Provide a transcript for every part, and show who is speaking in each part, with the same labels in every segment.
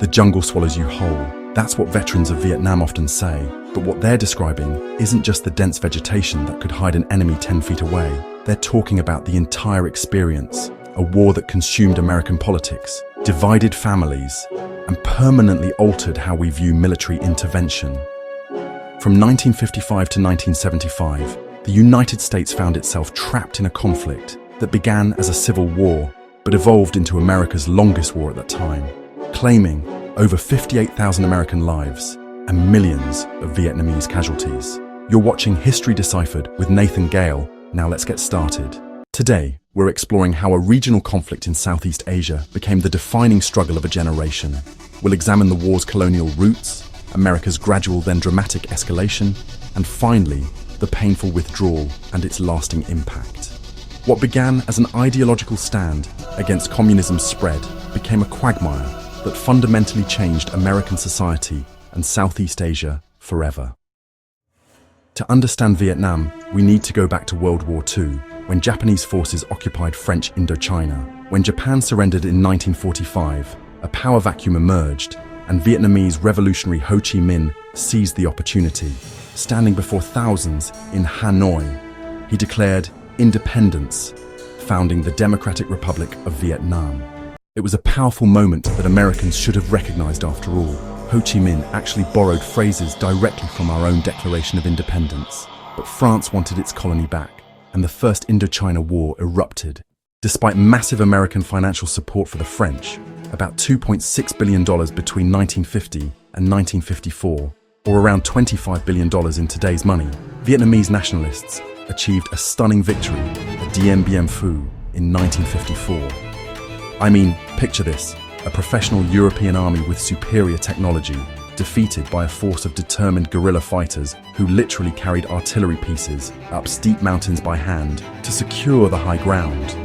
Speaker 1: The jungle swallows you whole. That's what veterans of Vietnam often say. But what they're describing isn't just the dense vegetation that could hide an enemy 10 feet away. They're talking about the entire experience, a war that consumed American politics, divided families, and permanently altered how we view military intervention. From 1955 to 1975, the United States found itself trapped in a conflict that began as a civil war, but evolved into America's longest war at that time, claiming over 58,000 American lives and millions of Vietnamese casualties. You're watching History Deciphered with Nathan Gale. Now let's get started. Today, we're exploring how a regional conflict in Southeast Asia became the defining struggle of a generation. We'll examine the war's colonial roots, America's gradual then dramatic escalation, and finally, the painful withdrawal and its lasting impact. What began as an ideological stand against communism's spread became a quagmire that fundamentally changed American society and Southeast Asia forever. To understand Vietnam, we need to go back to World War II, when Japanese forces occupied French Indochina. When Japan surrendered in 1945, a power vacuum emerged, and Vietnamese revolutionary Ho Chi Minh seized the opportunity. Standing before thousands in Hanoi, he declared independence, founding the Democratic Republic of Vietnam. It was a powerful moment that Americans should have recognized after all. Ho Chi Minh actually borrowed phrases directly from our own Declaration of Independence. But France wanted its colony back, and the First Indochina War erupted. Despite massive American financial support for the French, about $2.6 billion between 1950 and 1954, or around $25 billion in today's money, Vietnamese nationalists achieved a stunning victory at Dien Bien Phu in 1954. I mean, picture this, a professional European army with superior technology, defeated by a force of determined guerrilla fighters who literally carried artillery pieces up steep mountains by hand to secure the high ground.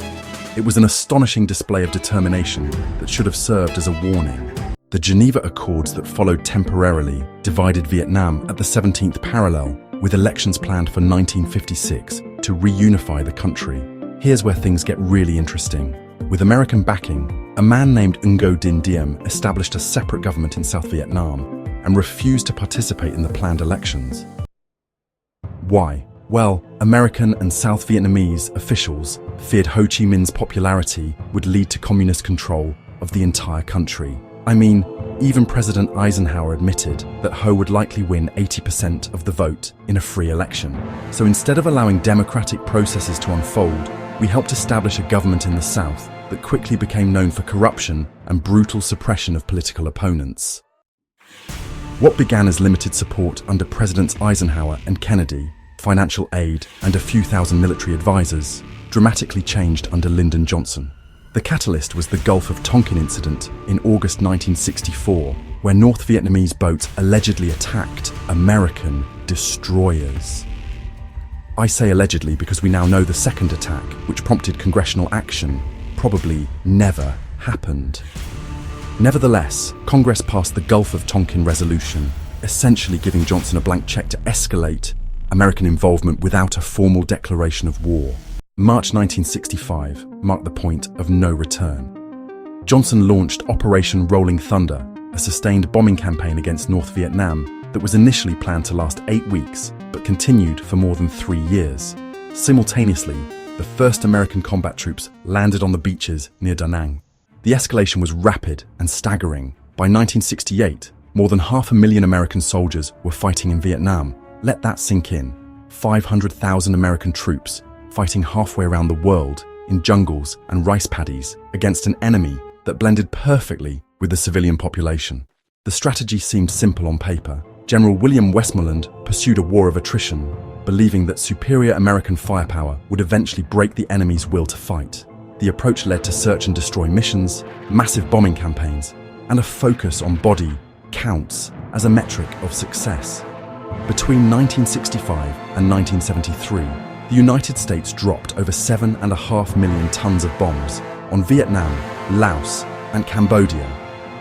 Speaker 1: It was an astonishing display of determination that should have served as a warning. The Geneva Accords that followed temporarily divided Vietnam at the 17th parallel, with elections planned for 1956 to reunify the country. Here's where things get really interesting. With American backing, a man named Ngo Dinh Diem established a separate government in South Vietnam and refused to participate in the planned elections. Why? Well, American and South Vietnamese officials feared Ho Chi Minh's popularity would lead to communist control of the entire country. I mean, even President Eisenhower admitted that Ho would likely win 80% of the vote in a free election. So instead of allowing democratic processes to unfold, we helped establish a government in the South that quickly became known for corruption and brutal suppression of political opponents. What began as limited support under Presidents Eisenhower and Kennedy, financial aid, and a few thousand military advisors, dramatically changed under Lyndon Johnson. The catalyst was the Gulf of Tonkin incident in August 1964, where North Vietnamese boats allegedly attacked American destroyers. I say allegedly because we now know the second attack, which prompted congressional action, probably never happened. Nevertheless, Congress passed the Gulf of Tonkin resolution, essentially giving Johnson a blank check to escalate American involvement without a formal declaration of war. March 1965 marked the point of no return. Johnson launched Operation Rolling Thunder, a sustained bombing campaign against North Vietnam that was initially planned to last 8 weeks, but continued for more than 3 years. Simultaneously, the first American combat troops landed on the beaches near Da Nang. The escalation was rapid and staggering. By 1968, more than 500,000 American soldiers were fighting in Vietnam. Let that sink in. 500,000 American troops fighting halfway around the world in jungles and rice paddies against an enemy that blended perfectly with the civilian population. The strategy seemed simple on paper. General William Westmoreland pursued a war of attrition, believing that superior American firepower would eventually break the enemy's will to fight. The approach led to search and destroy missions, massive bombing campaigns, and a focus on body counts as a metric of success. Between 1965 and 1973, the United States dropped over 7.5 million tons of bombs on Vietnam, Laos, and Cambodia,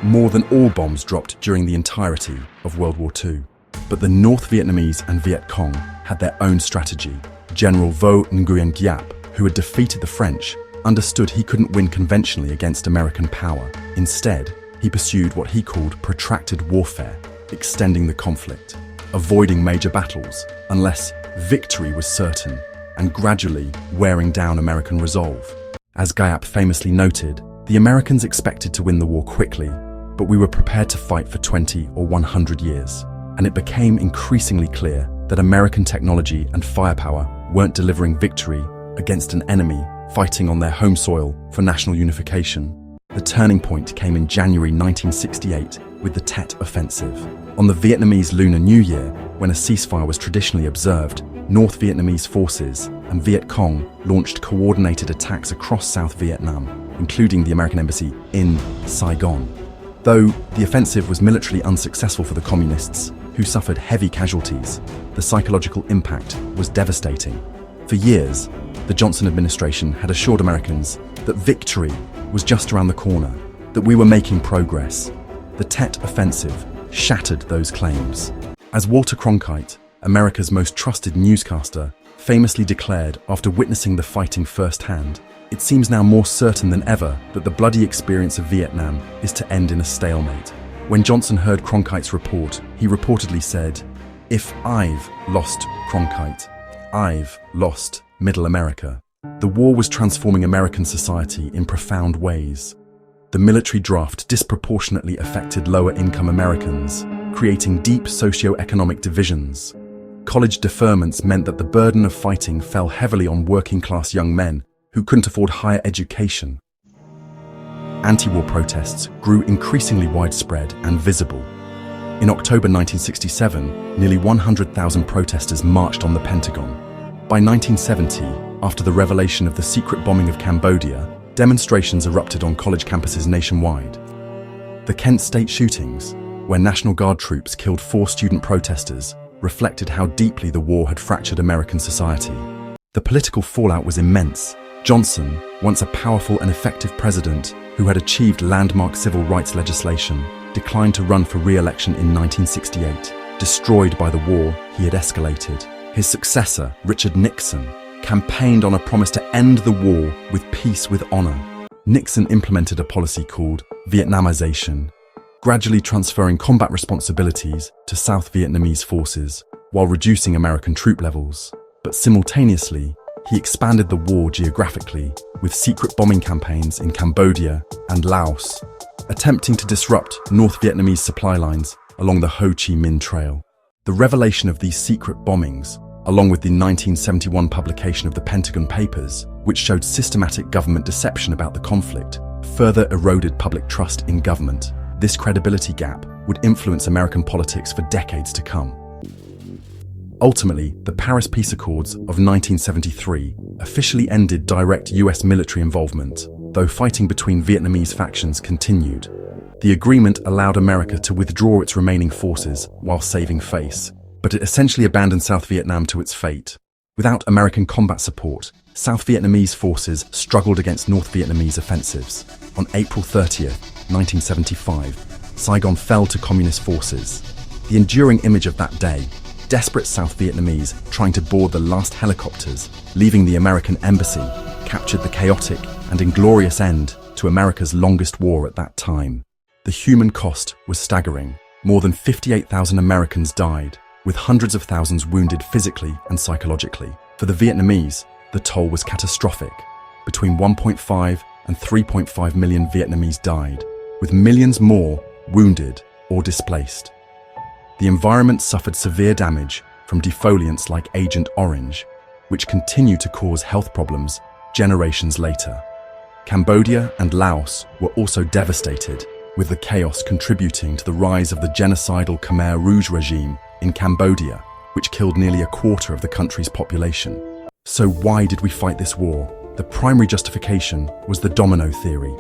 Speaker 1: more than all bombs dropped during the entirety of World War II. But the North Vietnamese and Viet Cong had their own strategy. General Vo Nguyen Giap, who had defeated the French, understood he couldn't win conventionally against American power. Instead, he pursued what he called protracted warfare, extending the conflict, avoiding major battles unless victory was certain, and gradually wearing down American resolve. As Guyap famously noted, the Americans expected to win the war quickly, but we were prepared to fight for 20 or 100 years. And it became increasingly clear that American technology and firepower weren't delivering victory against an enemy fighting on their home soil for national unification. The turning point came in January 1968 with the Tet Offensive. On the Vietnamese Lunar New Year, when a ceasefire was traditionally observed, North Vietnamese forces and Viet Cong launched coordinated attacks across South Vietnam, including the American embassy in Saigon. Though the offensive was militarily unsuccessful for the communists, who suffered heavy casualties, the psychological impact was devastating. For years, the Johnson administration had assured Americans that victory was just around the corner, that we were making progress. The Tet Offensive shattered those claims. As Walter Cronkite, America's most trusted newscaster, famously declared after witnessing the fighting firsthand, it seems now more certain than ever that the bloody experience of Vietnam is to end in a stalemate. When Johnson heard Cronkite's report, he reportedly said, "If I've lost Cronkite, I've lost Middle America." The war was transforming American society in profound ways. The military draft disproportionately affected lower-income Americans, creating deep socio-economic divisions. College deferments meant that the burden of fighting fell heavily on working-class young men who couldn't afford higher education. Anti-war protests grew increasingly widespread and visible. In October 1967, nearly 100,000 protesters marched on the Pentagon. By 1970, after the revelation of the secret bombing of Cambodia, demonstrations erupted on college campuses nationwide. The Kent State shootings, where National Guard troops killed 4 student protesters, reflected how deeply the war had fractured American society. The political fallout was immense. Johnson, once a powerful and effective president who had achieved landmark civil rights legislation, declined to run for re-election in 1968, destroyed by the war he had escalated. His successor, Richard Nixon, campaigned on a promise to end the war with peace with honor. Nixon implemented a policy called Vietnamization, gradually transferring combat responsibilities to South Vietnamese forces while reducing American troop levels. But simultaneously, he expanded the war geographically with secret bombing campaigns in Cambodia and Laos, attempting to disrupt North Vietnamese supply lines along the Ho Chi Minh Trail. The revelation of these secret bombings, along with the 1971 publication of the Pentagon Papers, which showed systematic government deception about the conflict, further eroded public trust in government. This credibility gap would influence American politics for decades to come. Ultimately, the Paris Peace Accords of 1973 officially ended direct US military involvement, though fighting between Vietnamese factions continued. The agreement allowed America to withdraw its remaining forces while saving face, but it essentially abandoned South Vietnam to its fate. Without American combat support, South Vietnamese forces struggled against North Vietnamese offensives. On April 30th, 1975, Saigon fell to communist forces. The enduring image of that day, desperate South Vietnamese trying to board the last helicopters, leaving the American embassy, captured the chaotic and inglorious end to America's longest war at that time. The human cost was staggering. More than 58,000 Americans died, with hundreds of thousands wounded physically and psychologically. For the Vietnamese, the toll was catastrophic. Between 1.5 and 3.5 million Vietnamese died, with millions more wounded or displaced. The environment suffered severe damage from defoliants like Agent Orange, which continue to cause health problems generations later. Cambodia and Laos were also devastated, with the chaos contributing to the rise of the genocidal Khmer Rouge regime in Cambodia, which killed nearly a quarter of the country's population. So why did we fight this war? The primary justification was the domino theory.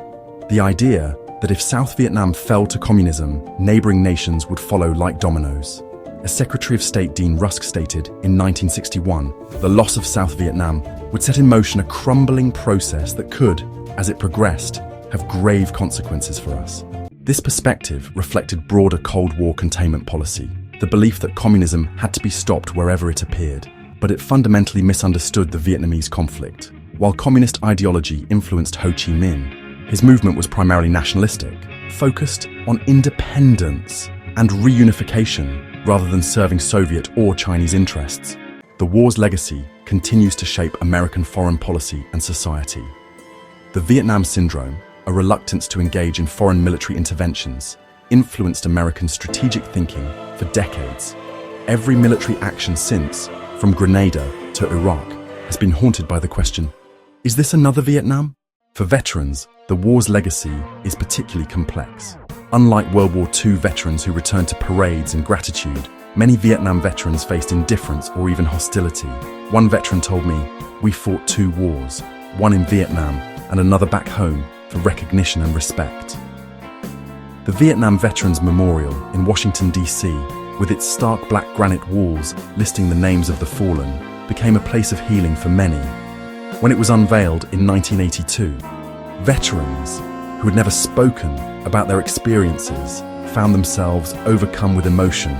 Speaker 1: The idea that if South Vietnam fell to communism, neighboring nations would follow like dominoes. As Secretary of State Dean Rusk stated in 1961, the loss of South Vietnam would set in motion a crumbling process that could, as it progressed, have grave consequences for us. This perspective reflected broader Cold War containment policy, the belief that communism had to be stopped wherever it appeared, but it fundamentally misunderstood the Vietnamese conflict. While communist ideology influenced Ho Chi Minh, his movement was primarily nationalistic. focused on independence and reunification rather than serving Soviet or Chinese interests. The war's legacy continues to shape American foreign policy and society. The Vietnam Syndrome, a reluctance to engage in foreign military interventions, influenced American strategic thinking for decades. Every military action since, from Grenada to Iraq, has been haunted by the question, is this another Vietnam? For veterans, the war's legacy is particularly complex. Unlike World War II veterans who returned to parades and gratitude, many Vietnam veterans faced indifference or even hostility. One veteran told me, "We fought 2 wars, one in Vietnam and another back home for recognition and respect." The Vietnam Veterans Memorial in Washington, D.C., with its stark black granite walls listing the names of the fallen, became a place of healing for many. When it was unveiled in 1982, veterans who had never spoken about their experiences found themselves overcome with emotion,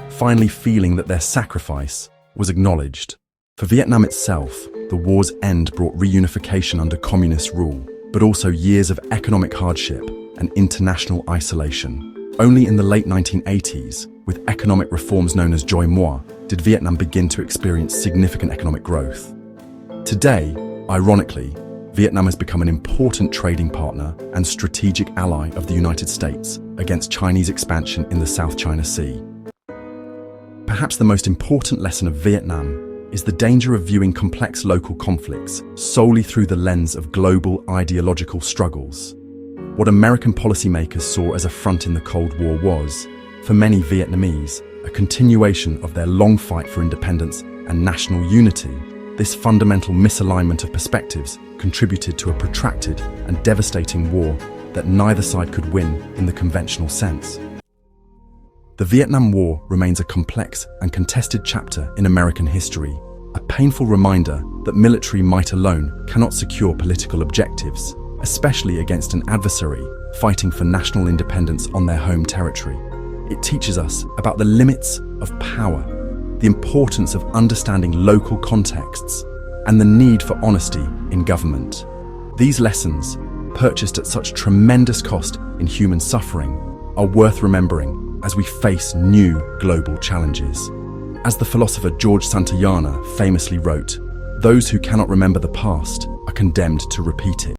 Speaker 1: finally feeling that their sacrifice was acknowledged. For Vietnam itself, the war's end brought reunification under communist rule, but also years of economic hardship and international isolation. Only in the late 1980s, with economic reforms known as Doi Moi, did Vietnam begin to experience significant economic growth. Today, ironically, Vietnam has become an important trading partner and strategic ally of the United States against Chinese expansion in the South China Sea. Perhaps the most important lesson of Vietnam is the danger of viewing complex local conflicts solely through the lens of global ideological struggles. What American policymakers saw as a front in the Cold War was, for many Vietnamese, a continuation of their long fight for independence and national unity. This fundamental misalignment of perspectives contributed to a protracted and devastating war that neither side could win in the conventional sense. The Vietnam War remains a complex and contested chapter in American history, a painful reminder that military might alone cannot secure political objectives, especially against an adversary fighting for national independence on their home territory. It teaches us about the limits of power, the importance of understanding local contexts, and the need for honesty in government. These lessons, purchased at such tremendous cost in human suffering, are worth remembering as we face new global challenges. As the philosopher George Santayana famously wrote, "Those who cannot remember the past are condemned to repeat it."